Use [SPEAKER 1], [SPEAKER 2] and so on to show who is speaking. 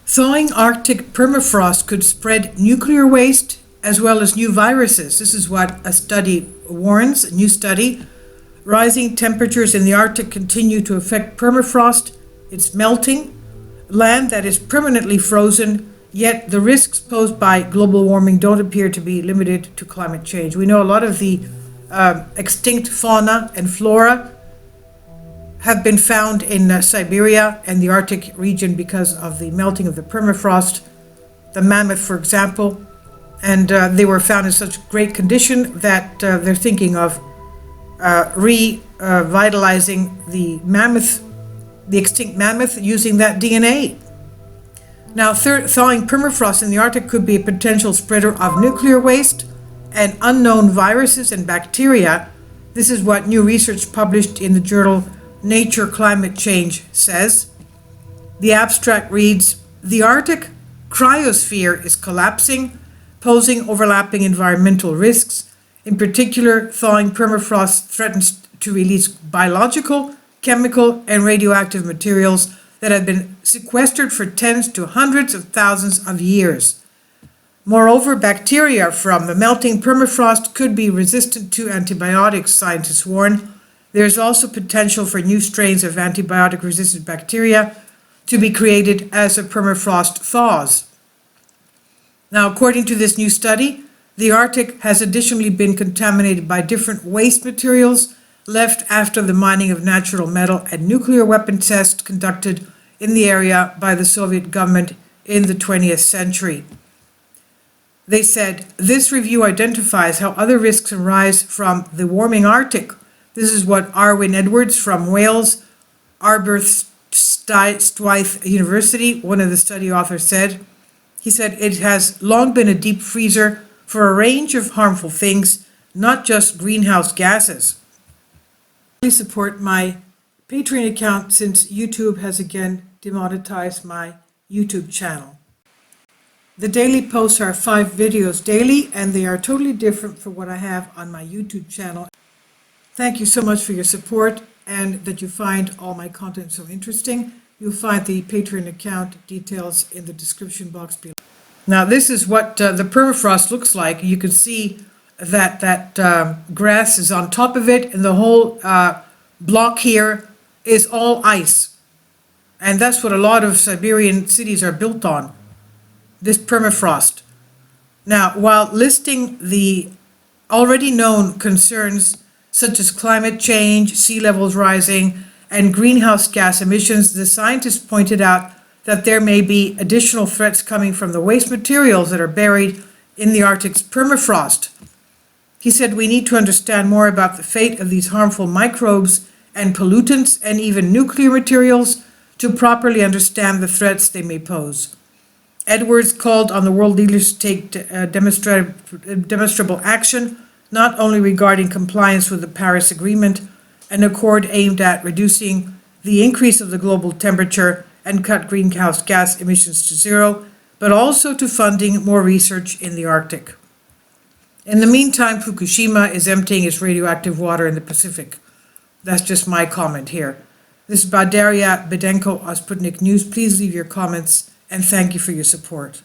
[SPEAKER 1] Thawing Arctic permafrost could spread nuclear waste as well as new viruses. This is what a study warns, a new study. Rising temperatures in the Arctic continue to affect permafrost. It's melting land that is permanently frozen, yet the risks posed by global warming don't appear to be limited to climate change. We know a lot of the extinct fauna and flora have been found in Siberia and the Arctic region because of the melting of the permafrost. The mammoth, for example, and they were found in such great condition that they're thinking of revitalizing the mammoth, the extinct mammoth, using that DNA. Now, thawing permafrost in the Arctic could be a potential spreader of nuclear waste and unknown viruses and bacteria. This is what new research published in the journal Nature Climate Change says. The abstract reads, "The Arctic cryosphere is collapsing, posing overlapping environmental risks. In particular, thawing permafrost threatens to release biological, chemical, and radioactive materials that have been sequestered for tens to hundreds of thousands of years. Moreover, bacteria from the melting permafrost could be resistant to antibiotics," scientists warn. There is also potential for new strains of antibiotic-resistant bacteria to be created as the permafrost thaws. Now, according to this new study, the Arctic has additionally been contaminated by different waste materials left after the mining of natural metal and nuclear weapon tests conducted in the area by the Soviet government in the 20th century. They said, "This review identifies how other risks arise from the warming Arctic." This is what Arwyn Edwards from Wales, Aberystwyth University, one of the study authors, said. He said, "It has long been a deep freezer for a range of harmful things, not just greenhouse gases." Please support my Patreon account since YouTube has again demonetized my YouTube channel. The daily posts are 5 videos daily, and they are totally different from what I have on my YouTube channel. Thank you so much for your support and that you find all my content so interesting. You'll find the Patreon account details in the description box below. Now, this is what the permafrost looks like. You can see that grass is on top of it, and the whole block here is all ice. And that's what a lot of Siberian cities are built on, this permafrost. Now, while listing the already known concerns such as climate change, sea levels rising, and greenhouse gas emissions, the scientists pointed out that there may be additional threats coming from the waste materials that are buried in the Arctic's permafrost. He said, "We need to understand more about the fate of these harmful microbes and pollutants and even nuclear materials to properly understand the threats they may pose." Edwards called on the world leaders to take demonstrable action, not only regarding compliance with the Paris Agreement, an accord aimed at reducing the increase of the global temperature and cut greenhouse gas emissions to zero, but also to funding more research in the Arctic. In the meantime, Fukushima is emptying its radioactive water in the Pacific. That's just my comment here. This is Badaria Bedenko, Sputnik News. Please leave your comments, and thank you for your support.